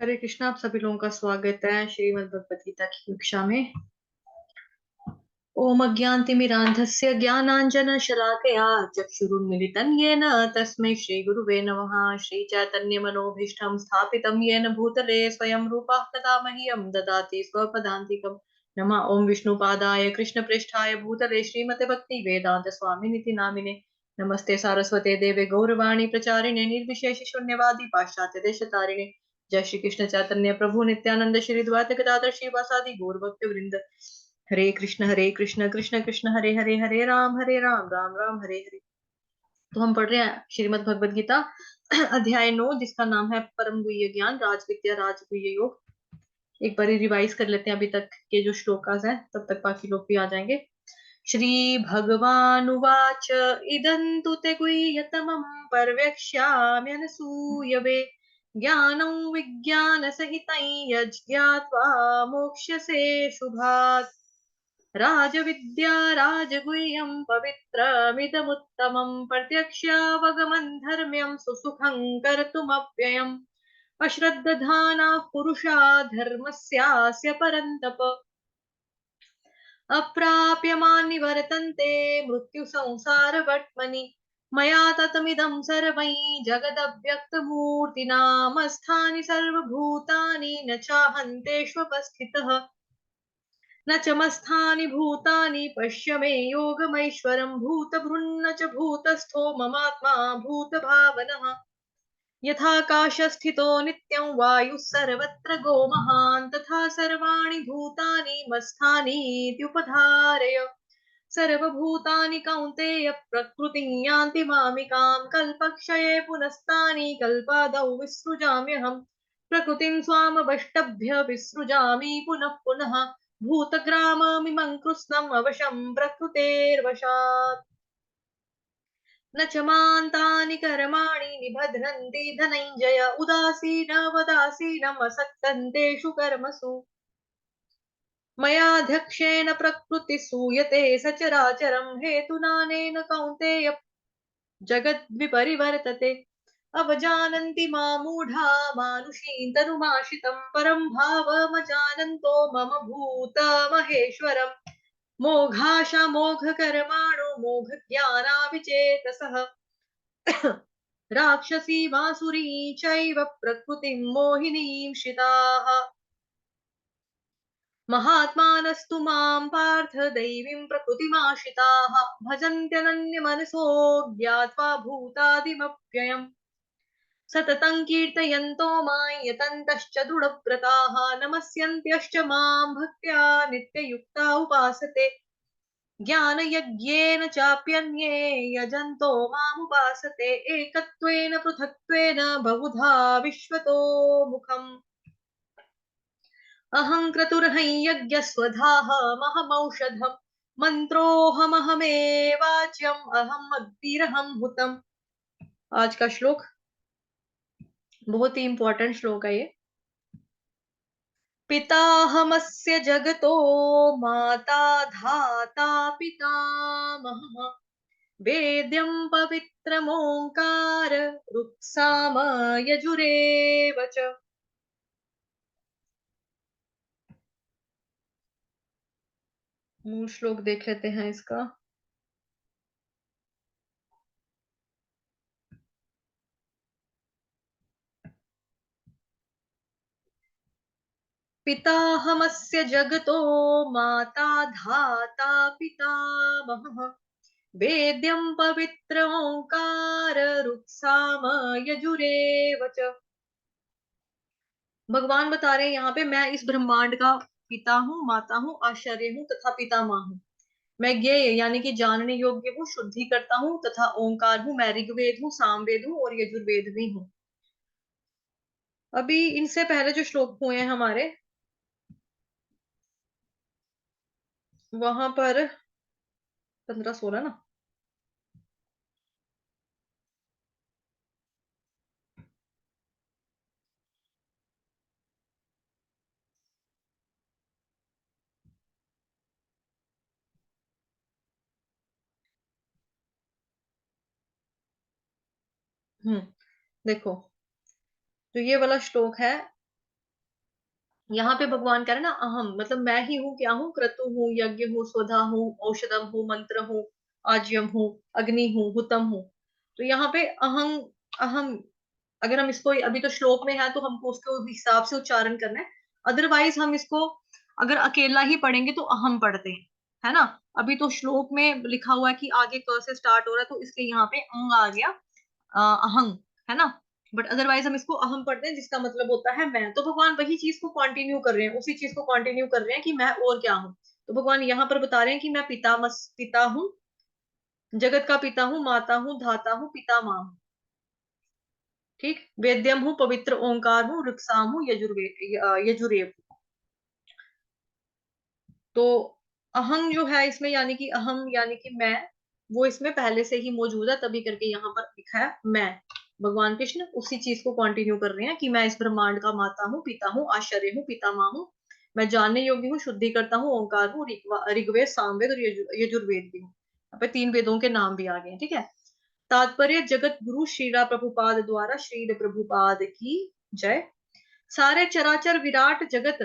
हरे कृष्णा। आप सभी लोगों का स्वागत है श्रीमद् भगवत गीता की कक्षा में। ओम अज्ञानतिमिरान्धस्य ज्ञानाञ्जनशलाकया चक्षुरुन्मिलितं येन तस्मै श्रीगुरुवे नमः। श्रीचैतन्यमनोभीष्टं स्थापितं येन भूतले स्वयं रूपः तदा मह्यं ददाति स्वपदान्तिकम्। नमः ओम विष्णुपादाय कृष्णप्रेष्ठाय भूतले श्रीमते भक्ति वेदांत स्वामिनिति नामिने। नमस्ते सारस्वते देवे गौरवाणी प्रचारिणे निर्विशेष शून्यवादी पाश्चात्य देशतारिणे। जय श्री कृष्ण चैतन्य प्रभु नित्यानंद श्री द्वैत गदाधर श्रीवासादि गौर भक्त वृंद। हरे कृष्ण कृष्ण कृष्ण हरे हरे, हरे राम राम राम हरे हरे। तो हम पढ़ रहे हैं श्रीमद् भगवद गीता अध्याय 9, जिसका नाम है परम गुह्य ज्ञान राज विद्या राज गुह्य योग। एक बार रिवाइज कर लेते हैं अभी तक के जो श्लोकास हैं, तब तक बाकी लोग भी आ जाएंगे। श्री भगवानुवाच इदं तु ते गुह्यतमं पर्यक्ष्याम्यनसूयवे ज्ञानं विज्ञानसहितं यज्ञात्वा मोक्ष्यसे शुभात्। राजविद्या राजगुह्यं पवित्रमिदमुत्तमं प्रत्यक्ष्यावगमन् धर्म्यं सुसुखं कर्तुमव्ययम्। अश्रद्दधानाः पुरुषा धर्मस्यास्य परन्तप अप्राप्यमान् निवर्तन्ते मृत्युसंसारवट्मनि। मया ततमिदं सर्वं जगदव्यक्तमूर्तिनामस्थानि सर्वभूतानि न चाहन्तेष्वपस्थितः। न च मस्थानि भूतानि पश्य मे योगमैश्वरं भूतभृन्न च भूतस्थो ममात्मा भूतभावनः। यथाकाशस्थितो नित्यं वायुः सर्वत्र गो महान् तथा सर्वाणि भूतानि मत्स्थानीत्युपधारय। सर्वभूतानि कौन्तेय प्रकृतिं यान्ति मामिकां कल्पक्षये पुनस्तानि कल्पादौ विसृजाम्यहम्। प्रकृतिं स्वामवष्टभ्य विसृजामि पुनः पुनः भूतग्राममिमं कृत्स्नम् अवशं प्रकृतेर्वशात्। न च मान्तानि कर्माणि निबध्नन्ति धनञ्जय उदासीनवदासीनम् असक्तन्तेषु कर्मसु। मयाध्यक्षेण प्रकृतिः सूयते सचराचरं हेतुनानेन कौन्तेय जगद्विपरिवर्तते। अवजानन्ति मामूढा मानुषीं तनुमाश्रितं परं भावमजानन्तो मम भूतमहेश्वरम्। मोघाशमोघकर्माणो मोघज्ञानाविचेतसः राक्षसीमासुरी चैव प्रकृतिं मोहिनीं श्रिताः। महात्मानस्तु मां पार्थ दैवीं प्रकृतिमाश्रिताः भजन्त्यनन्यमनसो ज्ञात्वा भूतादिमव्ययम्। सततं कीर्तयन्तो मां यतन्तश्च दृढव्रताः नमस्यन्त्यश्च मां भक्त्या नित्ययुक्ता उपासते। ज्ञानयज्ञेन चाप्यन्ये यजन्तो मामुपासते एकत्वेन पृथक्त्वेन बहुधा विश्वतो मुखम्। अहं क्रतुर्हं यज्ञस्वधाहमहमौषधम् मन्त्रोऽहमहमेवाच्यम् अहम् अग्निरहं हुतम्। आज का श्लोक बहुत ही इंपॉर्टेंट श्लोक है ये। पिताहमस्य जगतो माता धाता पितामहः वेद्यं पवित्रमोङ्कार रुक्साम यजुरेव च। मूल श्लोक देख लेते हैं इसका। पिताहमस्य जगतो माता धाता पितामहः वेद्यं पवित्र ओंकार रुक्साम यजुरेव च। भगवान बता रहे हैं यहाँ पे, मैं इस ब्रह्मांड का पिता हूँ, माता हूँ, आश्चर्य हूँ तथा पितामह हूँ। मैं ज्ञेय यानी कि जानने योग्य हूँ, शुद्धि करता हूँ तथा ओंकार हूँ। मैं ऋग्वेद हूँ, सामवेद हूँ और यजुर्वेद भी हूँ। अभी इनसे पहले जो श्लोक हुए हैं हमारे, वहां पर 15-16 ना। देखो, तो ये वाला श्लोक है यहाँ पे भगवान कह रहे हैं ना, अहम मतलब मैं ही हूँ, क्या हूँ, क्रतु हूँ, यज्ञ हूँ, स्वधा हूँ, औषधम हूँ, मंत्र हूँ, आज्यम हूँ, अग्नि हूँ, हुतम हूँ। तो यहाँ पे अहम, अहम, अगर हम इसको, अभी तो श्लोक में है तो हमको उसके हिसाब से उच्चारण करना है। अदरवाइज हम इसको अगर अकेला ही पढ़ेंगे तो अहम पढ़ते हैं, है ना। अभी तो श्लोक में लिखा हुआ है कि आगे क से स्टार्ट हो रहा है, तो इसलिए यहाँ पे अंग आ गया, अहंग, है ना। बट अदरवाइज हम इसको अहम पढ़ते हैं, जिसका मतलब होता है मैं। तो भगवान वही चीज को कंटिन्यू कर रहे हैं, उसी चीज को कंटिन्यू कर रहे हैं कि मैं और क्या हूँ। तो भगवान यहाँ पर बता रहे हैं कि मैं पिता हूँ, जगत का पिता हूँ, माता हूँ, धाता हूँ, पिता माँ हूँ। ठीक, वेद्यम हूँ, पवित्र ओंकार हूँ, ऋक्साम हूँ, यजुरेव। तो अहं जो है इसमें, यानी कि अहम यानी कि मैं, वो इसमें पहले से ही मौजूद है, तभी करके यहाँ पर लिखा है मैं। भगवान कृष्ण उसी चीज को कंटिन्यू कर रहे हैं कि मैं इस ब्रह्मांड का माता हूँ, पिता हूँ, आश्चर्य हूँ, पिता माँ हूँ, मैं जानने योग्य हूँ, शुद्धि करता हूँ, ओंकार हूँ, ऋग्वेद, सामवेद और यजुर्वेद भी हूँ। यहाँ पे 3 वेदों के नाम भी आ गए हैं, ठीक है। तात्पर्य, जगत गुरु श्रीला प्रभुपाद द्वारा, श्रील प्रभुपाद की जय। सारे चराचर विराट जगत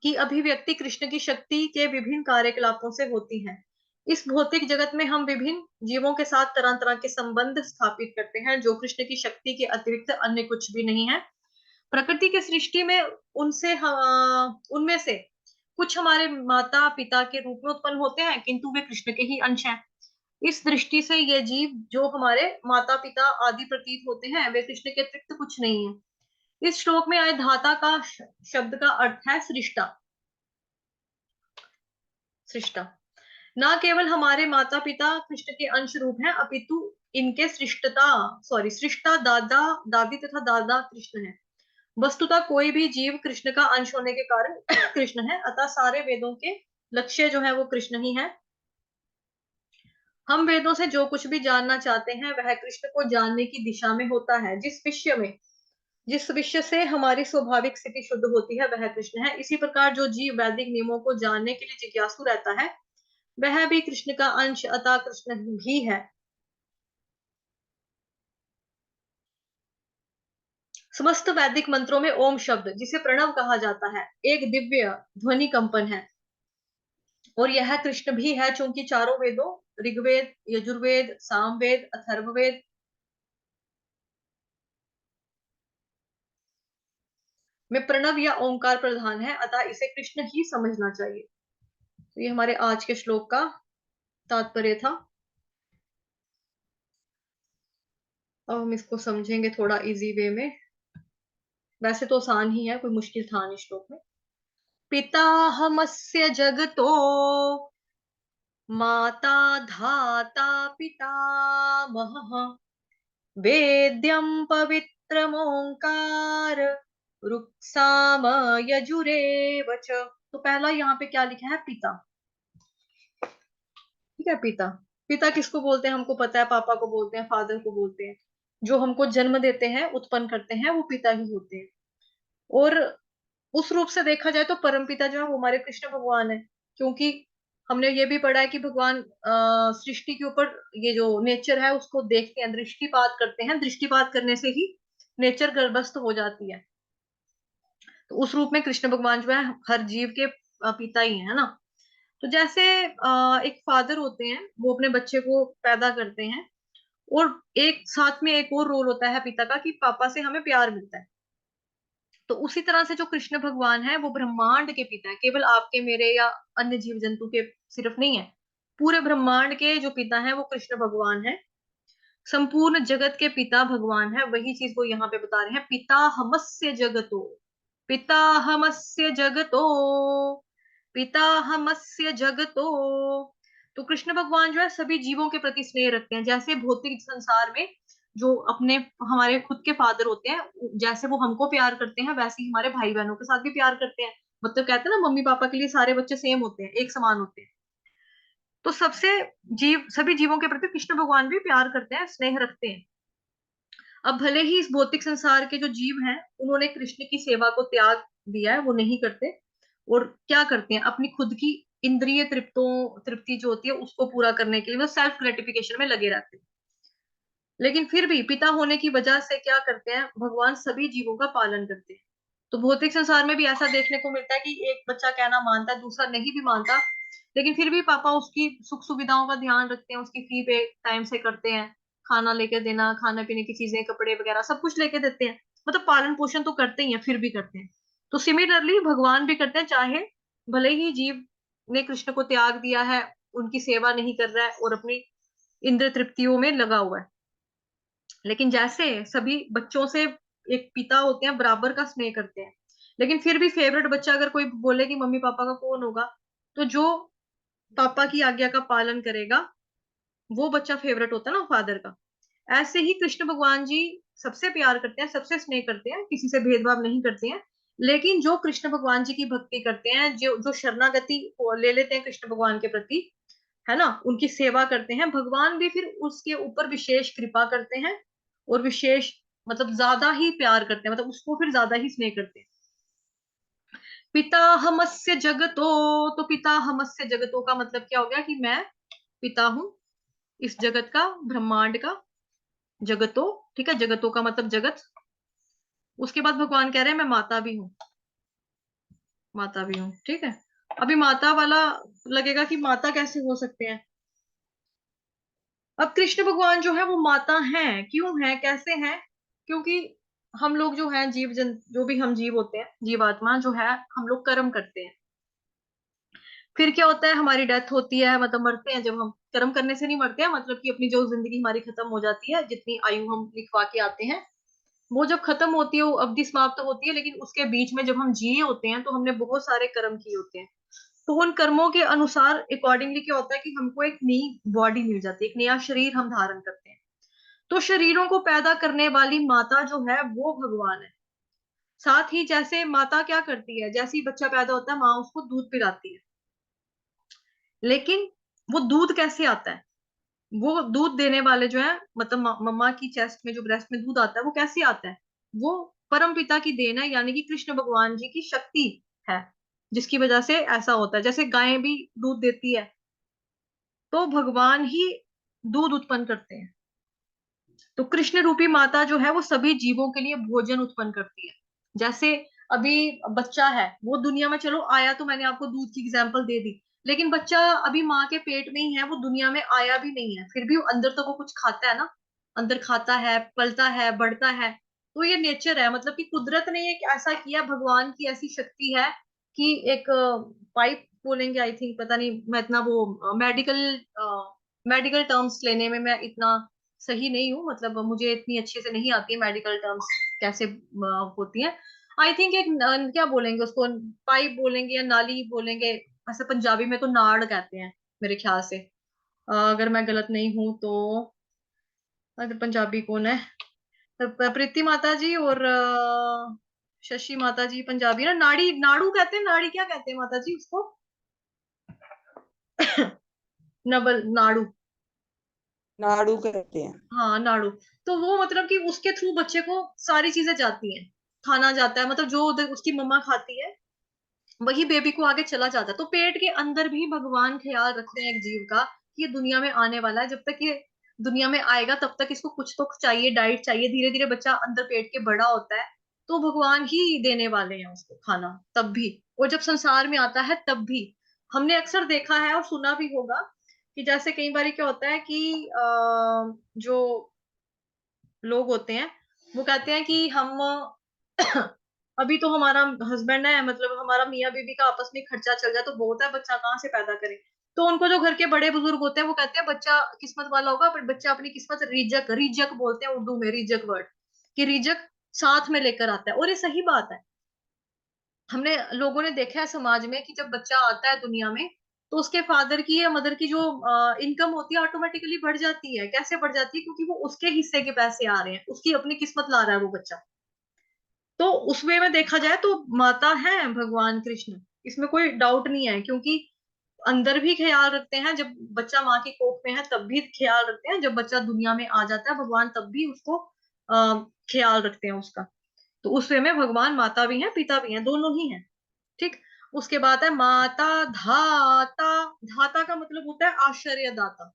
की अभिव्यक्ति कृष्ण की शक्ति के विभिन्न कार्यकलापों से होती है। इस भौतिक जगत में हम विभिन्न जीवों के साथ तरह तरह के संबंध स्थापित करते हैं, जो कृष्ण की शक्ति के अतिरिक्त अन्य कुछ भी नहीं है। प्रकृति के सृष्टि में उनमें से कुछ हमारे माता पिता के रूप में उत्पन्न होते हैं, किंतु वे कृष्ण के ही अंश हैं। इस दृष्टि से ये जीव जो हमारे माता पिता आदि प्रतीत होते हैं, वे कृष्ण के अतिरिक्त कुछ नहीं है। इस श्लोक में आए धाता का शब्द का अर्थ है सृष्टा, सृष्टा। ना केवल हमारे माता पिता कृष्ण के अंश रूप हैं, अपितु इनके सृष्टा दादा दादी तथा दादा कृष्ण है। वस्तुतः कोई भी जीव कृष्ण का अंश होने के कारण कृष्ण है, अतः सारे वेदों के लक्ष्य जो है वो कृष्ण ही है। हम वेदों से जो कुछ भी जानना चाहते हैं वह कृष्ण को जानने की दिशा में होता है। जिस विषय से हमारी स्वाभाविक स्थिति शुद्ध होती है वह कृष्ण है। इसी प्रकार जो जीव वैदिक नियमों को जानने के लिए जिज्ञासु रहता है, वह भी कृष्ण का अंश अतः कृष्ण भी है। समस्त वैदिक मंत्रों में ओम शब्द, जिसे प्रणव कहा जाता है, एक दिव्य ध्वनि कंपन है, और यह कृष्ण भी है, चूंकि चारों वेदों ऋग्वेद, यजुर्वेद, सामवेद, अथर्ववेद में प्रणव या ओंकार प्रधान है, अतः इसे कृष्ण ही समझना चाहिए। तो ये हमारे आज के श्लोक का तात्पर्य था। अब हम इसको समझेंगे थोड़ा इजी वे में। वैसे तो आसान ही है, कोई मुश्किल था नहीं श्लोक में। पिताहमस्य जगतो माता धाता पितामहः, वेद्यं पवित्रमोंकार रुक्साम यजुरेव च। तो पहला यहाँ पे क्या लिखा है, पिता। ठीक है, पिता। पिता किसको बोलते हैं हमको पता है, पापा को बोलते हैं, फादर को बोलते हैं। जो हमको जन्म देते हैं, उत्पन्न करते हैं, वो पिता ही होते हैं। और उस रूप से देखा जाए तो परमपिता जो है वो हमारे कृष्ण भगवान है। क्योंकि हमने ये भी पढ़ा है कि भगवान सृष्टि के ऊपर ये जो नेचर है उसको देखते हैं, दृष्टिपात करते हैं, दृष्टिपात करने से ही नेचर गर्भस्थ हो जाती है। तो उस रूप में कृष्ण भगवान जो है हर जीव के पिता ही है ना। तो जैसे एक फादर होते हैं, वो अपने बच्चे को पैदा करते हैं, और एक साथ में एक और रोल होता है पिता का कि पापा से हमें प्यार मिलता है। तो उसी तरह से जो कृष्ण भगवान है वो ब्रह्मांड के पिता है, केवल आपके मेरे या अन्य जीव जंतु के सिर्फ नहीं है, पूरे ब्रह्मांड के जो पिता है वो कृष्ण भगवान है। संपूर्ण जगत के पिता भगवान है, वही चीज वो यहाँ पे बता रहे हैं, पिता हमस्य जगतो, पिता हमस्य जगतो, पिता हमस्य जगतो। तो कृष्ण भगवान जो है सभी जीवों के प्रति स्नेह रखते हैं। जैसे भौतिक संसार में जो अपने हमारे खुद के फादर होते हैं, जैसे वो हमको प्यार करते हैं, वैसे ही हमारे भाई बहनों के साथ भी प्यार करते हैं। मतलब कहते हैं ना, मम्मी पापा के लिए सारे बच्चे सेम होते हैं, एक समान होते हैं। तो सभी जीवों के प्रति कृष्ण भगवान भी प्यार करते हैं, स्नेह रखते हैं। अब भले ही इस भौतिक संसार के जो जीव हैं, उन्होंने कृष्ण की सेवा को त्याग दिया है, वो नहीं करते। और क्या करते हैं, अपनी खुद की इंद्रिय तृप्ति जो होती है उसको पूरा करने के लिए वो सेल्फ ग्रेटिफिकेशन में लगे रहते हैं। लेकिन फिर भी पिता होने की वजह से क्या करते हैं, भगवान सभी जीवों का पालन करते हैं। तो भौतिक संसार में भी ऐसा देखने को मिलता है कि एक बच्चा कहना मानता है, दूसरा नहीं भी मानता, लेकिन फिर भी पापा उसकी सुख सुविधाओं का ध्यान रखते हैं, उसकी फी पे टाइम से करते हैं, खाना लेके देना, खाने पीने की चीजें, कपड़े वगैरह सब कुछ लेके देते हैं, मतलब पालन पोषण तो करते ही हैं, फिर भी करते हैं। तो सिमिलरली भगवान भी करते हैं, चाहे भले ही जीव ने कृष्ण को त्याग दिया है, उनकी सेवा नहीं कर रहा है और अपनी इंद्र तृप्तियों में लगा हुआ है, लेकिन जैसे सभी बच्चों से एक पिता होते हैं बराबर का स्नेह करते हैं, लेकिन फिर भी फेवरेट बच्चा अगर कोई बोले कि मम्मी पापा का कौन होगा, तो जो पापा की आज्ञा का पालन करेगा वो बच्चा फेवरेट होता है ना फादर का। ऐसे ही कृष्ण भगवान जी सबसे प्यार करते हैं, सबसे स्नेह करते हैं, किसी से भेदभाव नहीं करते हैं, लेकिन जो कृष्ण भगवान जी की भक्ति करते हैं, जो जो शरणागति ले लेते हैं कृष्ण भगवान के प्रति, है ना, उनकी सेवा करते हैं, भगवान भी फिर उसके ऊपर विशेष कृपा करते हैं और विशेष मतलब ज्यादा ही प्यार करते हैं, मतलब उसको फिर ज्यादा ही स्नेह करते हैं। पिता हमस्य जगतो, तो पिता हमस्य जगतो का मतलब क्या हो गया कि मैं पिता हूं इस जगत का, ब्रह्मांड का, जगतो, ठीक है, जगतों का मतलब जगत। उसके बाद भगवान कह रहे हैं मैं माता भी हूँ, माता भी हूँ, ठीक है। अभी माता वाला लगेगा कि माता कैसे हो सकते हैं। अब कृष्ण भगवान जो है वो माता हैं, क्यों हैं, कैसे हैं, क्योंकि हम लोग जो हैं जीव जन, जो भी हम जीव होते हैं, जीवात्मा जो है, हम लोग कर्म करते हैं, फिर क्या होता है, हमारी डेथ होती है, मतलब मरते हैं। जब हम कर्म करने से नहीं मरते हैं, मतलब कि अपनी जो जिंदगी हमारी खत्म हो जाती है, जितनी आयु हम लिखवा के आते हैं, वो जब खत्म होती है, वो अवधि समाप्त होती है, लेकिन उसके बीच में जब हम जिए होते हैं तो हमने बहुत सारे कर्म किए होते हैं। तो उन कर्मों के अनुसार अकॉर्डिंगली क्या होता है कि हमको एक नई बॉडी मिल जाती है, एक नया शरीर हम धारण करते हैं। तो शरीरों को पैदा करने वाली माता जो है वो भगवान है। साथ ही जैसे माता क्या करती है, जैसे ही बच्चा पैदा होता है माँ उसको दूध पिलाती है, लेकिन वो दूध कैसे आता है, वो दूध देने वाले जो है, मतलब मम्मा की चेस्ट में जो ब्रेस्ट में दूध आता है वो कैसे आता है, वो परम पिता की देन है, यानी कि कृष्ण भगवान जी की शक्ति है, जिसकी वजह से ऐसा होता है। जैसे गायें भी दूध देती है, तो भगवान ही दूध उत्पन्न करते हैं। तो कृष्ण रूपी माता जो है वो सभी जीवों के लिए भोजन उत्पन्न करती है। जैसे अभी बच्चा है, वो दुनिया में चलो आया, तो मैंने आपको दूध की एग्जांपल दे दी, लेकिन बच्चा अभी माँ के पेट में ही है, वो दुनिया में आया भी नहीं है, फिर भी अंदर तो वो कुछ खाता है ना, अंदर खाता है, पलता है, बढ़ता है। तो ये नेचर है, मतलब कि कुदरत ने एक ऐसा किया, भगवान की ऐसी शक्ति है कि एक पाइप बोलेंगे, आई थिंक, पता नहीं, मैं इतना वो मेडिकल मेडिकल टर्म्स लेने में मैं इतना सही नहीं हूँ, मतलब मुझे इतनी अच्छे से नहीं आती है मेडिकल टर्म्स कैसे होती है। आई थिंक एक क्या बोलेंगे उसको, पाइप बोलेंगे या नाली बोलेंगे, ऐसे पंजाबी में तो नाड़ कहते हैं मेरे ख्याल से, अगर मैं गलत नहीं हूँ तो। पंजाबी कौन है, प्रीति माता जी और शशि माता जी पंजाबी ना, नाड़ी नाड़ू कहते हैं, नाड़ी क्या कहते हैं माता जी उसको, नबल नाड़ू, नाड़ू कहते हैं। हाँ नाड़ू। तो वो मतलब कि उसके थ्रू बच्चे को सारी चीजें जाती हैं, खाना जाता है, मतलब जो उसकी मम्मा खाती है वही बेबी को आगे चला जाता है। तो पेट के अंदर भी भगवान ख्याल रखते हैं एक जीव का कि ये दुनिया में आने वाला है, जब तक ये दुनिया में आएगा तब तक इसको कुछ तो चाहिए, डाइट चाहिए, धीरे धीरे बच्चा अंदर पेट के बड़ा होता है, तो भगवान ही देने वाले हैं उसको खाना तब भी, और जब संसार में आता है तब भी। हमने अक्सर देखा है और सुना भी होगा कि जैसे कई बार क्या होता है कि जो लोग होते हैं वो कहते हैं कि हम अभी तो हमारा हस्बैंड है, मतलब हमारा मियाँ बीवी का आपस में खर्चा चल जाए तो बहुत है, बच्चा कहाँ से पैदा करे। तो उनको जो घर के बड़े बुजुर्ग होते हैं वो कहते हैं बच्चा किस्मत वाला होगा, पर बच्चा अपनी किस्मत रिजक, रिजक बोलते हैं उर्दू में, रिजक वर्ड, कि रिजक साथ में लेकर आता है, और ये सही बात है। हमने लोगों ने देखा है समाज में कि जब बच्चा आता है दुनिया में, तो उसके फादर की या मदर की जो इनकम होती है ऑटोमेटिकली बढ़ जाती है। कैसे बढ़ जाती है, क्योंकि वो उसके हिस्से के पैसे आ रहे हैं, उसकी अपनी किस्मत ला रहा है वो बच्चा। तो उस वे में देखा जाए तो माता है भगवान कृष्ण, इसमें कोई डाउट नहीं है, क्योंकि अंदर भी ख्याल रखते हैं, जब बच्चा माँ की कोख में है तब भी ख्याल रखते हैं, जब बच्चा दुनिया में आ जाता है भगवान तब भी उसको ख्याल रखते हैं उसका। तो उस वे में भगवान माता भी हैं पिता भी हैं, दोनों ही हैं, ठीक। उसके बाद है माता धाता, धाता का मतलब होता है आश्चर्य दाता।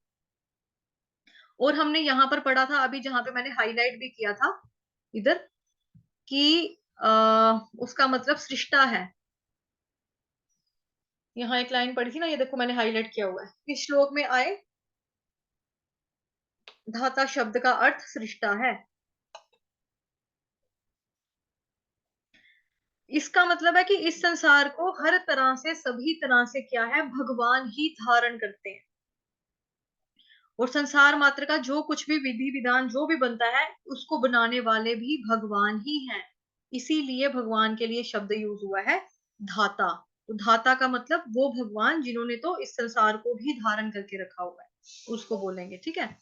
और हमने यहाँ पर पढ़ा था अभी, जहां पे मैंने हाईलाइट भी किया था इधर, कि उसका मतलब सृष्टा है। यहाँ एक लाइन पढ़ी थी ना, ये देखो मैंने हाईलाइट किया हुआ है, इस श्लोक में आए धाता शब्द का अर्थ सृष्टा है। इसका मतलब है कि इस संसार को हर तरह से, सभी तरह से क्या है, भगवान ही धारण करते हैं। और संसार मात्र का जो कुछ भी विधि विधान जो भी बनता है, उसको बनाने वाले भी भगवान ही हैं। इसीलिए भगवान के लिए शब्द यूज हुआ है धाता। तो धाता का मतलब वो भगवान जिन्होंने तो इस संसार को भी धारण करके रखा हुआ है, उसको बोलेंगे। ठीक है।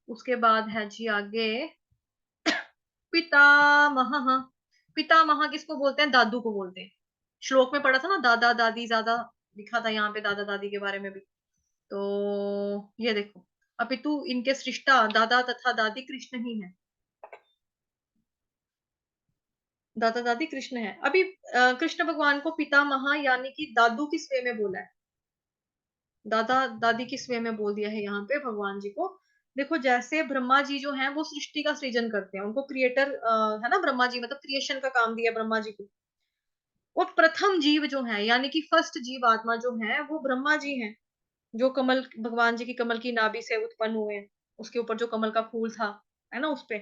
उसके बाद है जी आगे पितामह। पितामह किसको बोलते हैं? दादू को बोलते हैं। श्लोक में पढ़ा था ना, दादा दादी ज्यादा लिखा था यहाँ पे, दादा दादी के बारे में भी। तो ये देखो, अपितु इनके सृष्टा दादा तथा दादी कृष्ण ही है। दादा दादी कृष्ण है। अभी कृष्ण भगवान को पितामह यानी कि दादू किस वे में बोला है, दादा दादी किस वे में बोल दिया है यहाँ पे भगवान जी को? देखो, जैसे ब्रह्मा जी जो हैं वो सृष्टि का सृजन करते हैं, उनको क्रिएटर है ना ब्रह्मा जी, मतलब क्रिएशन का काम दिया ब्रह्मा जी को। और प्रथम जीव जो है यानी कि फर्स्ट जीव आत्मा जो है वो ब्रह्मा जी हैं, जो कमल, भगवान जी की कमल की नाभि से उत्पन्न हुए हैं, उसके ऊपर जो कमल का फूल था, है ना, उस पे।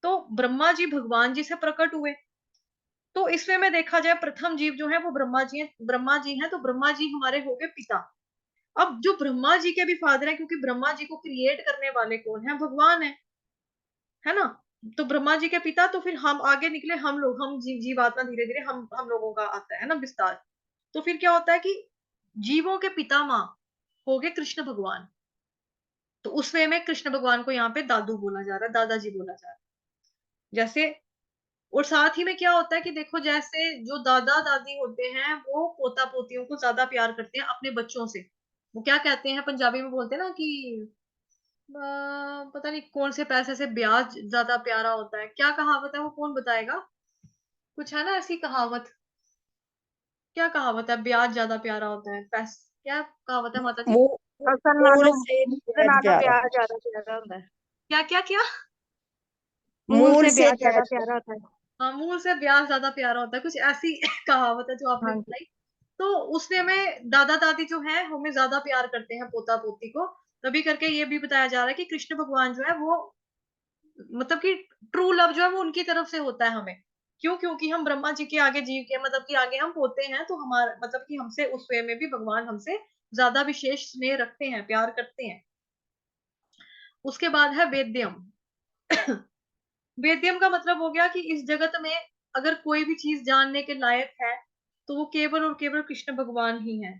तो ब्रह्मा जी भगवान जी से प्रकट हुए। तो इसमें में देखा जाए प्रथम जीव जो है वो ब्रह्मा जी हैं, ब्रह्मा जी हैं, तो ब्रह्मा जी हमारे हो गए पिता। अब जो ब्रह्मा जी के भी फादर हैं, क्योंकि ब्रह्मा जी को क्रिएट करने वाले कौन है? भगवान है ना। तो ब्रह्मा जी के पिता, तो फिर हम आगे निकले, हम लोग, हम जीवात्मा, धीरे धीरे हम लोगों का आता है ना विस्तार। तो फिर क्या होता है कि जीवों के पितामह हो गए कृष्ण भगवान। तो उस वे में कृष्ण भगवान को यहाँ पे दादू बोला जा रहा है, दादाजी बोला जा रहा है। जैसे, और साथ ही में क्या होता है कि देखो, जैसे जो दादा दादी होते हैं वो पोता पोतियों को ज्यादा प्यार करते हैं अपने बच्चों से। वो क्या कहते हैं, पंजाबी में बोलते हैं ना कि पता नहीं कौन से पैसे से ब्याज ज्यादा प्यारा होता है, क्या कहावत है वो, कौन बताएगा? कुछ है ना ऐसी कहावत, क्या कहावत है, ब्याज ज्यादा प्यारा होता है, पैस क्या कहावत है माता जी? मूल असल मूल नालों से ਉਹਦੇ ब्याज नालों प्यारा, प्यार ज्यादा प्यारा होता है। क्या क्या क्या? मूल मूल से से ब्याज ज्यादा ब्याज। प्यारा होता है। हाँ, मूल से ब्याज ज्यादा प्यारा होता है, कुछ ऐसी कहावत है जो आपने हाँ जी। बताई। तो उसमें में दादा दादी जो है हमें ज्यादा प्यार करते हैं पोता पोती को। तभी करके ये भी बताया जा रहा है कि कृष्ण भगवान जो है वो, मतलब कि ट्रू लव जो है वो उनकी तरफ से होता है हमें। क्यों? क्योंकि हम ब्रह्मा जी के आगे जीव के, मतलब कि आगे हम पोते हैं, तो हमारा मतलब कि हमसे उस वे में भी भगवान हमसे ज्यादा विशेष स्नेह रखते हैं, प्यार करते हैं। उसके बाद है वेद्यम। वेद्यम का मतलब हो गया कि इस जगत में अगर कोई भी चीज जानने के लायक है तो वो केवल और केवल कृष्ण भगवान ही है।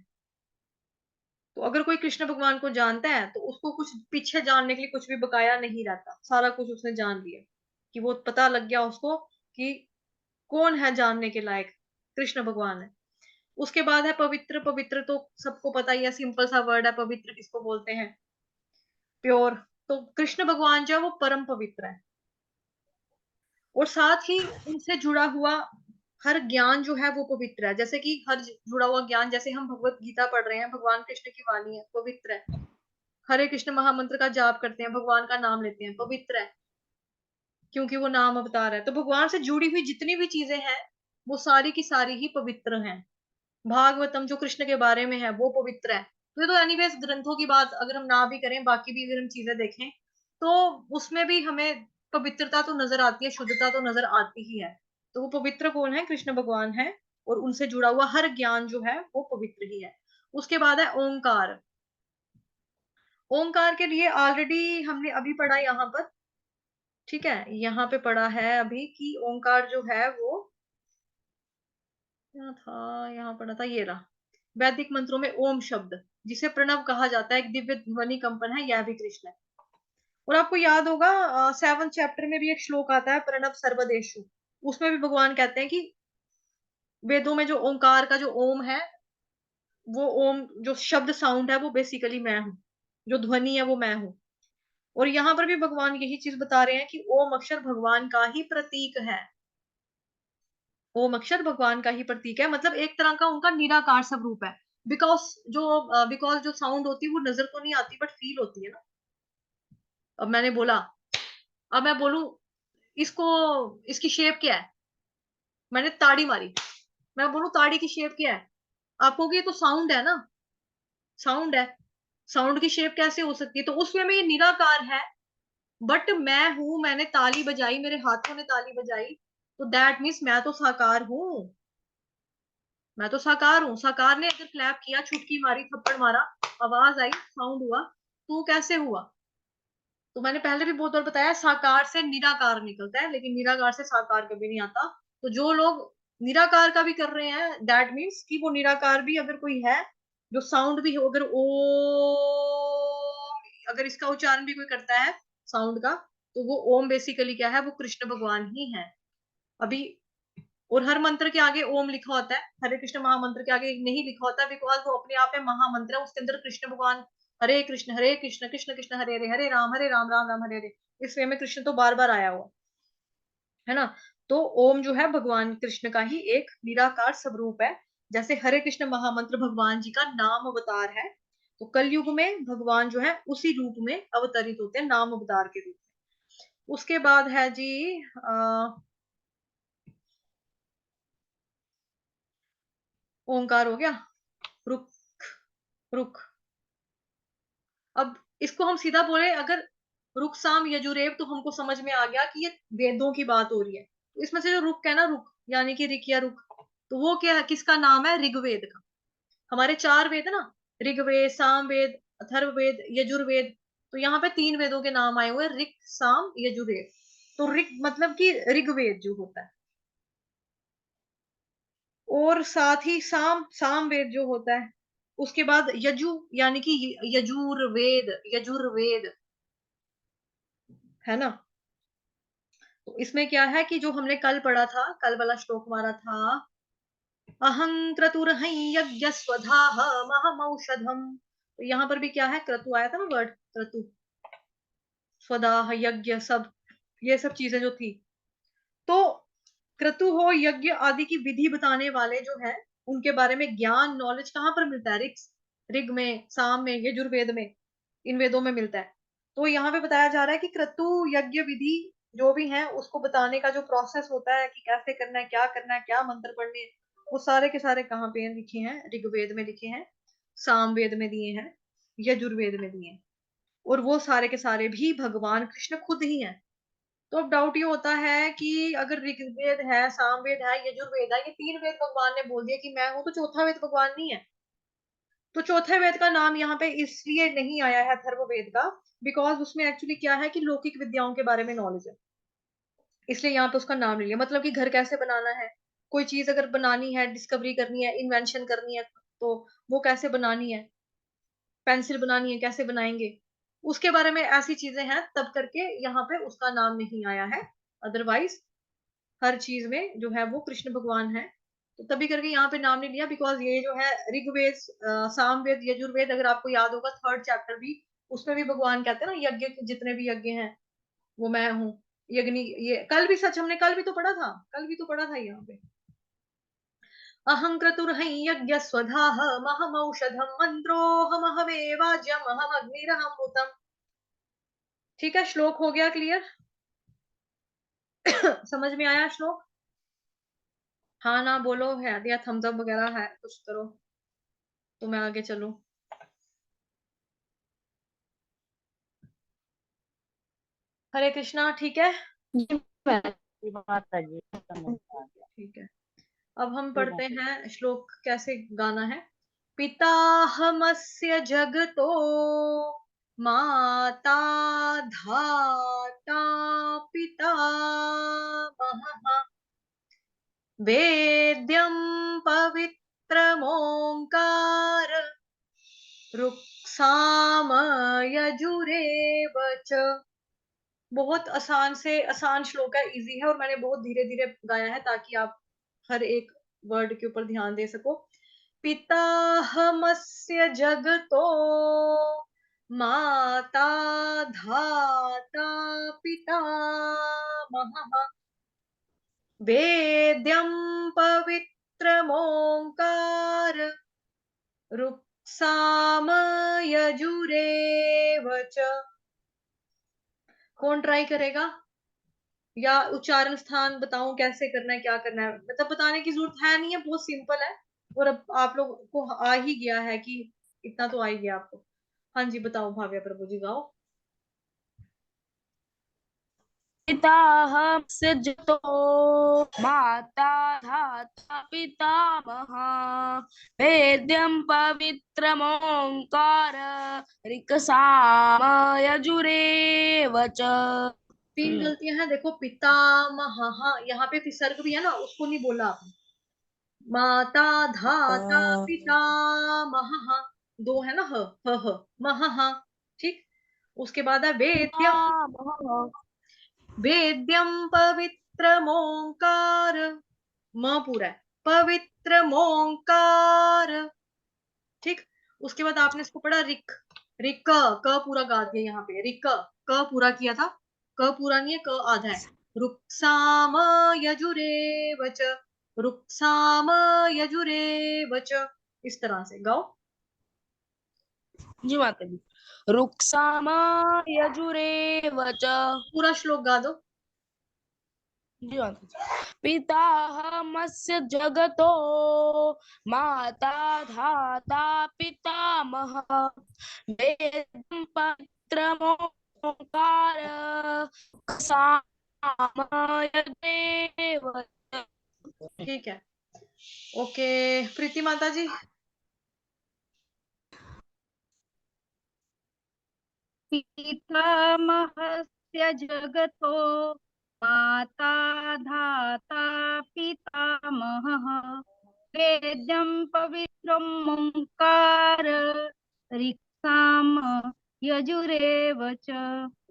तो अगर कोई कृष्ण भगवान को जानता है तो उसको कुछ पीछे जानने के लिए कुछ भी बकाया नहीं रहता, सारा कुछ उसने जान लिया, कि वो पता लग गया उसको कि कौन है जानने के लायक, कृष्ण भगवान है। उसके बाद है पवित्र। पवित्र तो सबको पता ही है, सिंपल सा वर्ड है, पवित्र किसको बोलते हैं? प्योर। तो कृष्ण भगवान जो है वो परम पवित्र है। और साथ ही उनसे जुड़ा हुआ हर ज्ञान जो है वो पवित्र है। जैसे कि हर जुड़ा हुआ ज्ञान, जैसे हम भगवत गीता पढ़ रहे हैं, भगवान कृष्ण की वाणी है, पवित्र है। हरे कृष्ण महामंत्र का जाप करते हैं, भगवान का नाम लेते हैं, पवित्र है, क्योंकि वो नाम अवतार है। तो भगवान से जुड़ी हुई जितनी भी चीजें हैं वो सारी की सारी ही पवित्र हैं। भागवतम जो कृष्ण के बारे में है वो पवित्र है। तो ये तो एनीवेज ग्रंथों की बात अगर हम ना भी करें, बाकी भी अगर हम चीजें देखें तो उसमें भी हमें पवित्रता तो नजर आती है, शुद्धता तो नजर आती ही है। तो वो पवित्र कौन है? कृष्ण भगवान है। और उनसे जुड़ा हुआ हर ज्ञान जो है वो पवित्र ही है। उसके बाद है ओंकार। ओंकार के लिए ऑलरेडी हमने अभी पढ़ा यहाँ पर, ठीक है, यहाँ पे पढ़ा है अभी कि ओंकार जो है वो क्या था, यहाँ पढ़ा था, ये रहा। वैदिक मंत्रों में ओम शब्द, जिसे प्रणव कहा जाता है, एक दिव्य ध्वनि कंपन है, यह भी कृष्ण है। और आपको याद होगा 7th चैप्टर में भी एक श्लोक आता है, प्रणव सर्वदेशु। उसमें भी भगवान कहते हैं कि वेदों में जो ओंकार का जो ओम है, वो ओम जो शब्द साउंड है वो बेसिकली मैं हूँ, जो ध्वनि है वो मैं हूँ। और यहाँ पर भी भगवान यही चीज बता रहे हैं कि ओम अक्षर भगवान का ही प्रतीक है। ओम अक्षर भगवान का ही प्रतीक है, मतलब एक तरह का उनका निराकार स्वरूप है। बिकॉज जो साउंड होती है वो नजर तो नहीं आती बट फील होती है ना। अब मैंने बोला, अब मैं बोलूं इसको, इसकी शेप क्या है? मैंने ताड़ी मारी, मैं बोलूं ताड़ी की शेप क्या है, आप कहोगे ये तो साउंड है ना, साउंड है, साउंड की शेप कैसे हो सकती है, तो उसमें में ये निराकार है, बट मैं हूं, मैंने ताली बजाई, मेरे हाथों ने ताली बजाई, तो दैट मीन्स मैं तो साकार हूं, मैं तो साकार हूं। साकार ने अगर क्लैप किया, छुटकी मारी, थप्पड़ मारा, आवाज आई, साउंड हुआ, तो कैसे हुआ? तो मैंने पहले भी बहुत बार बताया, साकार से निराकार निकलता है, लेकिन निराकार से साकार कभी नहीं आता। तो जो लोग निराकार का भी कर रहे हैं, दैट मीन्स कि वो निराकार भी अगर कोई है जो साउंड भी हो, अगर ओ, अगर इसका उच्चारण भी कोई करता है साउंड का, तो वो ओम बेसिकली क्या है, वो कृष्ण भगवान ही है। अभी और हर मंत्र के आगे ओम लिखा होता है, हरे कृष्ण महामंत्र के आगे नहीं लिखा होता, बिकॉज वो अपने आप में महामंत्र है, उसके अंदर कृष्ण भगवान, हरे कृष्ण कृष्ण कृष्ण हरे हरे, हरे राम राम राम हरे हरे, इस वे में कृष्ण तो बार बार आया हुआ है ना। तो ओम जो है भगवान कृष्ण का ही एक निराकार स्वरूप है। जैसे हरे कृष्ण महामंत्र भगवान जी का नाम अवतार है, तो कलयुग में भगवान जो है उसी रूप में अवतरित होते हैं, नाम अवतार के रूप में। उसके बाद है जी ओंकार हो गया, रुक, रुक। अब इसको हम सीधा बोले अगर, रुक साम यजुरेव, तो हमको समझ में आ गया कि ये वेदों की बात हो रही है। तो इसमें से जो रुक है ना, रुक यानी कि ऋक या रुक, तो वो क्या है, किसका नाम है, ऋग्वेद का। हमारे 4 वेद ना, ऋग्वेद, सामवेद, अथर्ववेद, यजुर्वेद, तो यहाँ पे 3 वेदों के नाम आए हुए, ऋक साम यजुर्वेद। तो ऋक मतलब कि ऋग्वेद जो होता है, और साथ ही सामवेद जो होता है, उसके बाद यजु यानी कि यजुर्वेद, यजुर्वेद है ना। तो इसमें क्या है कि जो हमने कल पढ़ा था, कल वाला श्लोक हमारा था, अहं क्रतुर्हं यज्ञस्वधाः महमौषधम्। तो यहाँ पर भी क्या है, क्रतु आया था ना वर्ड, क्रतु, स्वदाह, यज्ञ, सब ये सब चीजें जो थी, तो क्रतु हो, यज्ञ आदि की विधि बताने वाले जो है, उनके बारे में ज्ञान, नॉलेज कहाँ पर मिलता है, ऋग, ऋग में, साम में, यजुर्वेद में, इन वेदों में मिलता है। तो यहाँ पे बताया जा रहा है कि क्रतु यज्ञ विधि जो भी है, उसको बताने का जो प्रोसेस होता है कि कैसे करना है, क्या मंत्र पढ़ने हैं, वो सारे के सारे कहाँ पे लिखे हैं, ऋग्वेद में लिखे हैं, सामवेद में दिए हैं, यजुर्वेद में दिए हैं, और वो सारे के सारे भी भगवान कृष्ण खुद ही हैं। तो अब डाउट ये होता है कि अगर ऋग्वेद है, सामवेद है, यजुर्वेद है, ये 3 वेद भगवान ने बोल दिया कि मैं हूं, तो चौथा वेद भगवान नहीं है। तो चौथे वेद का नाम यहाँ पे इसलिए नहीं आया है अथर्ववेद का, बिकॉज उसमें एक्चुअली क्या है कि लौकिक विद्याओं के बारे में नॉलेज है, इसलिए यहाँ पे उसका नाम ले लिया। मतलब कि घर कैसे बनाना है, कोई चीज अगर बनानी है, डिस्कवरी करनी है, इन्वेंशन करनी है, तो वो कैसे बनानी है, पेंसिल बनानी है कैसे बनाएंगे, उसके बारे में ऐसी चीजें हैं, तब करके यहाँ पे उसका नाम नहीं आया है। अदरवाइज हर चीज में जो है वो कृष्ण भगवान है, तो तभी करके यहाँ पे नाम नहीं लिया, बिकॉज ये जो है ऋग्वेद, सामवेद, यजुर्वेद, अगर आपको याद होगा 3rd चैप्टर भी, उसमें भी भगवान कहते हैं ना, यज्ञ जितने भी यज्ञ हैं वो मैं हूँ, यज्ञ, ये कल भी सच, हमने कल भी तो पढ़ा था, कल भी तो पढ़ा था यहाँ पे, अहं क्रतुर्हं यज्ञस्वधाः महमौषधं मंत्रोऽहमहमेवाज्यमहमग्निरहमृतम्। ठीक है, श्लोक हो गया क्लियर? समझ में आया श्लोक? हाँ ना बोलो, है या थम्स अप वगैरह है, कुछ करो तो मैं आगे चलूं। हरे कृष्णा, ठीक है, जी मैम, माता जी समझ आ गया। ठीक है। अब हम जी पढ़ते मैम। हैं श्लोक कैसे गाना है। पिताहमस्य जगतो माता धाता पितामहः, वेद्यं पवित्रमोङ्कार रुक्साम यजुरेव च। बहुत आसान से आसान श्लोक है, इजी है, और मैंने बहुत धीरे धीरे गाया है ताकि आप हर एक वर्ड के ऊपर ध्यान दे सको। पिताहमस्य जगतो माता धाता पितामहः, वेद्यं पवित्रमोङ्कार रुक्साम यजुरेव च। कौन ट्राई करेगा? या उच्चारण स्थान बताऊं कैसे करना है, क्या करना है? मतलब बताने की जरूरत है नहीं है, बहुत सिंपल है। और अब आप लोग को आ ही गया है कि इतना तो आ ही गया आपको। हाँ जी, बताओ भाव्या प्रभु जी, गाओ। पिताहस्य जतो माता धाता पितामहा वेद्यं पवित्रमोङ्कार ऋक्साम यजुरेव च। 3 गलतियां हैं देखो। पितामह, यहाँ पे विसर्ग भी है ना, उसको नहीं बोला आपने। माता धाता पितामह, 2 है ना, ह मह, ठीक। उसके बाद है वेद्यम, पितामहः वेद्यम पवित्रमोंकार, म पूरा है, पवित्रमोंकार, ठीक। उसके बाद आपने इसको पढ़ा रिक, रिक क पूरा गा दिया यहाँ पे, रिक क पूरा किया था, क पूरा नहीं है, क आधा है। रुक्साम यजुरेव च, रुक्साम यजुरेव च, इस तरह से गाओ। जी माता जी। रुक्साम यजुरेव च। पूरा श्लोक गा दो। जी माता जी। पिताहमस्य जगतो माता धाता पितामहः वेदं पवित्रमोङ्कार सामयदेव। ठीक है, ओके। प्रीति माता जी। पितामहस्य जगतो माता धाता पितामहः वेद्यं पवित्रं ओंकार ऋक्साम यजुरेव च।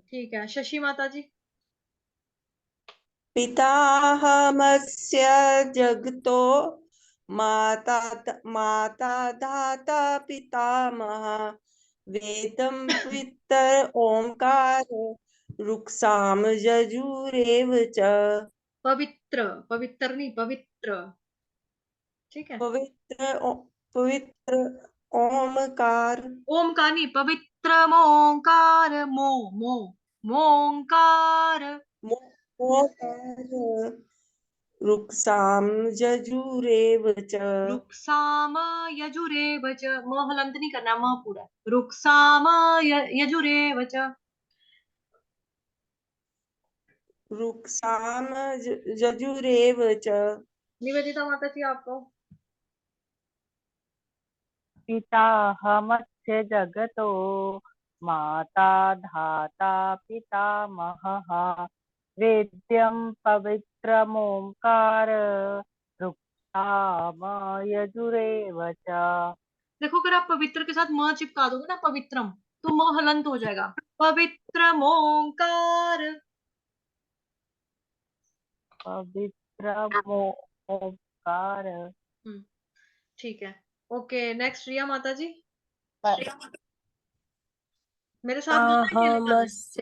ठीक है, शशि माता जी। पिताहमस्य जगतो माता माता धाता पितामह वेदं पवित्र ओंकार रुक्साम यजुरेव च। पवित्र, पवित्र नहीं, पवित्र, ठीक है। पवित्र ओमकार ओम का नहीं, पवित्र मोंकार, मो, मो, मोंकार, मोकार रुक्साम यजुरेव च। रुक्साम यजुरेव च, म हलंत नहीं करना, म पूरा, रुक्साम यजुरेव च। रुक्साम यजुरेव च। निवेदिता माता जी, आपको। पिताहमस्य जगतो माता धाता पितामहः वेद्यं पवित्रमोङ्कार रुक्साम यजुरेव च। देखो, अगर आप पवित्र के साथ म चिपका दोगे ना, पवित्रम, तो म हलंत हो जाएगा। पवित्र मोंकार, पवित्रमोङ्कार। ठीक है, ओके। नेक्स्ट रिया माता जी, मेरे साथ गाना है कि अलग गाना है? पिताहमस्य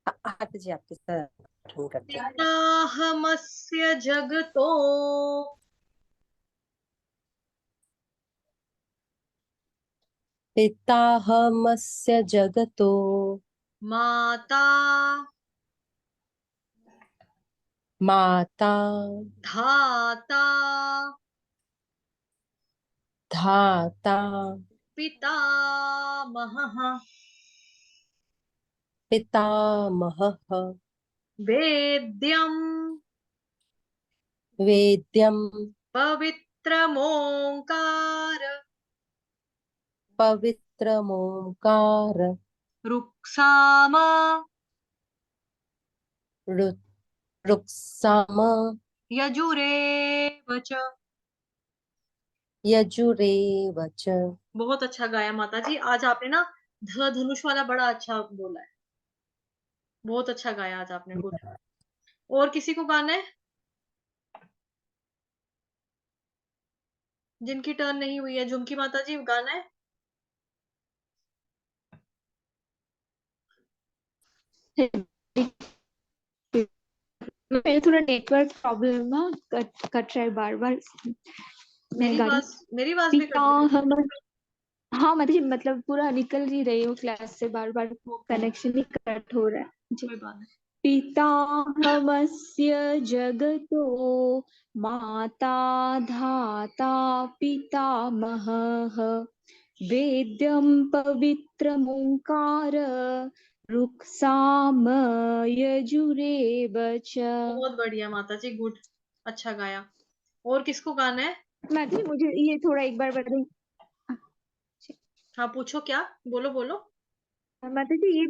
आप जी आपके साथ हम करते हैं। पिताहमस्य जगतो, पिताहमस्य जगतो माता माता धाता धाता पितामहः पितामहः वेद्यं वेद्यं पवित्रमोंकार पवित्रमोङ्कार रुक्साम रु- रुक्साम यजुरेव च। यजुरेव च। बहुत अच्छा गाया माता जी, आज आपने ना ध धनुष वाला बड़ा अच्छा बोला है, बहुत अच्छा गाया आज आपने, गुड। और किसी को गाना है? जिनकी टर्न नहीं हुई है, झुमकी माता जी, गाना है? मेरे थोड़ा नेटवर्क प्रॉब्लम है ना, कट कट रहा है बार बार। मैं गा रही हूँ। मेरी आवाज भी कट रही है। पिताहम, हाँ मतलब पूरा निकल ही रही हूँ क्लास से, बार बार वो कनेक्शन ही कट हो रहा है। कोई बात नहीं। पिताहमस्य जगतो माता धाता पितामहः वेद्यं पवित्रमोङ्कार रुक्साम यजुरेव च। बहुत बढ़िया माता जी, गुड, अच्छा गाया। और किसको गाना है? माता जी मुझे ये थोड़ा एक बार बताइए। हाँ पूछो, क्या बोलो बोलो। माता जी ये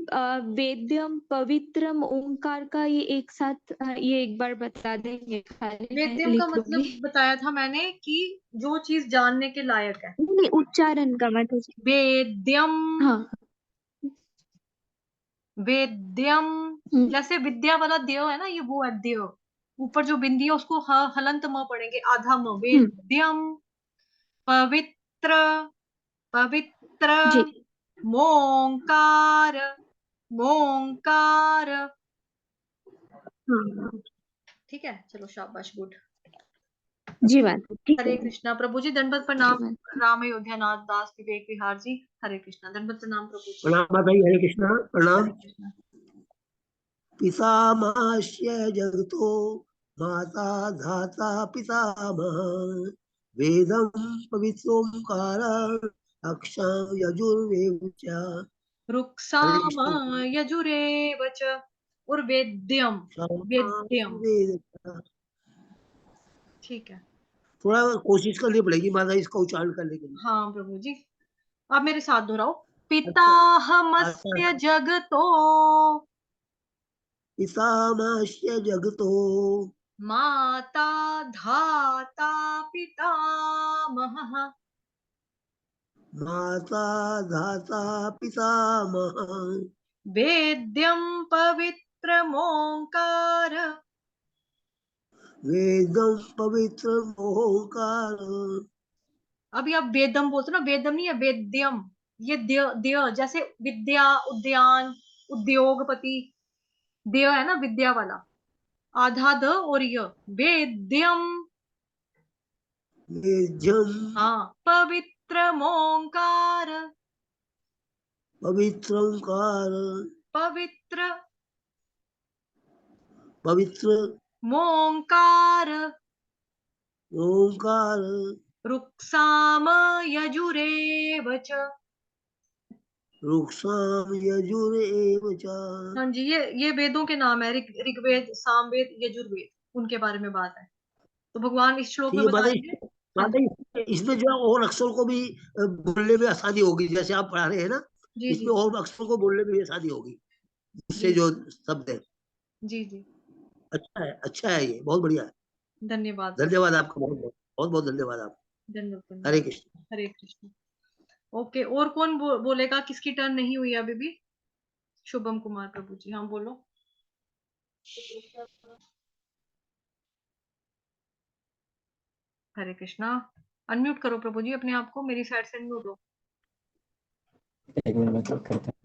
वेद्यम पवित्रम ओंकार का ये एक साथ ये एक बार बता देंगे, खाली मैं वेद्यम का लिख मतलब लूंगी। बताया था मैंने कि जो चीज जानने के लायक है। नहीं नहीं, उच्चारण का माता जी। वेद्यम, हाँ। वेद्यम, जैसे विद्या वाला देव है ना, ये वो है देव। ऊपर जो बिंदी है उसको हलंत म पढ़ेंगे, आधा म। वेद्यम पवित्र, पवित्र जी मोंकार, मोंकार। हाँ ठीक है, चलो शाबाश, गुड। जी माता, ठीक हरे है। कृष्णा प्रभु जी, दंडवत ठीक प्रणाम। है माता। राम अयोध्या नाथ दास विवेक विहार जी, हरे कृष्णा, दंडवत प्रणाम प्रभु जी। प्रणाम माता जी, हरे कृष्णा, प्रणाम। हरे कृष्णा। पितामहस्य जगतो माता धाता पितामह वेदं पवित्रोंकार अक्षर यजुर्वेद च। हरे रुक्साम कृष्ण। यजुरेव च। और वेद्यम, वेद्यम, वेद च। ठीक है। थोड़ा कोशिश करनी पड़ेगी माता जी इसका उच्चारण करने के लिए। हाँ प्रभु जी, आप मेरे साथ दोहराओ। अच्छा अच्छा। पिताहमस्य जगतो पितामहस्य जगतो माता धाता पितामहः माता धाता पितामह वेद्यं पवित्रमोङ्कार। वेदं पवित्र ओंकार। अभी आप वेदम बोलते हो ना, वेदम नहीं है, वेद्यम। ये द्य द्य, जैसे विद्या, उद्यान, उद्योगपति, द्य है ना विद्या वाला, आधा द और य, वेद्यम। वेद्यं हाँ, पवित्रमोङ्कार, पवित्रंकार पवित्र पवित्र मोङ्कार ओंकार रुक्साम यजुरेव च। रुक्षाम यजुर एव च। हाँ जी, ये वेदों के नाम है, ऋग्वेद, सामवेद, यजुर्वेद, उनके बारे में बात है। तो भगवान इस श्लोक ठीक में है बता माता रहे जी, हैं। हाँ माता जी, जी इसमें जो है और अक्षर को भी बोलने में आसानी होगी, जैसे आप पढ़ा रहे हैं ना, जी जी इसमें और अक्षर को बोलने में भी आसानी होगी, इससे जी जो शब्द है। जी जी। अच्छा है, ये बहुत बढ़िया है। धन्यवाद प्रभु, धन्यवाद आपका, बहुत बहुत बहुत बहुत धन्यवाद आपका। धन्यवाद हरे धन्यवाद। कृष्ण। हरे कृष्ण। ओके, और कौन बोलेगा? किसकी टर्न नहीं हुई अभी भी? शुभम कुमार प्रभु जी, हाँ बोलो। हरे कृष्णा। अनम्यूट करो प्रभु जी अपने आप को, मेरी साइड से अनम्यूट हो। एक मिनट में चेक करते हैं।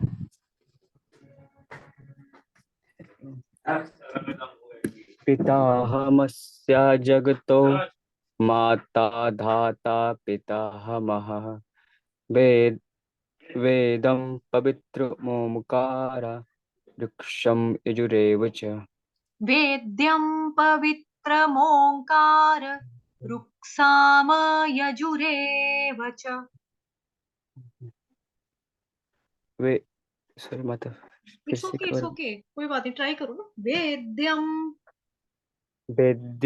पिताहमस्य जगतो माता धाता पितामहः वेद वेदं पवित्रमोङ्कार वृक्षं यजुरेव च। वेद्यं पवित्रमोङ्कार रुक्साम यजुरेव च। वे सॉरी माता, फिर इट्स से ओके, एक इट्स बार। ओके, कोई बात नहीं, ट्राई करो ना। वेद्यम वेद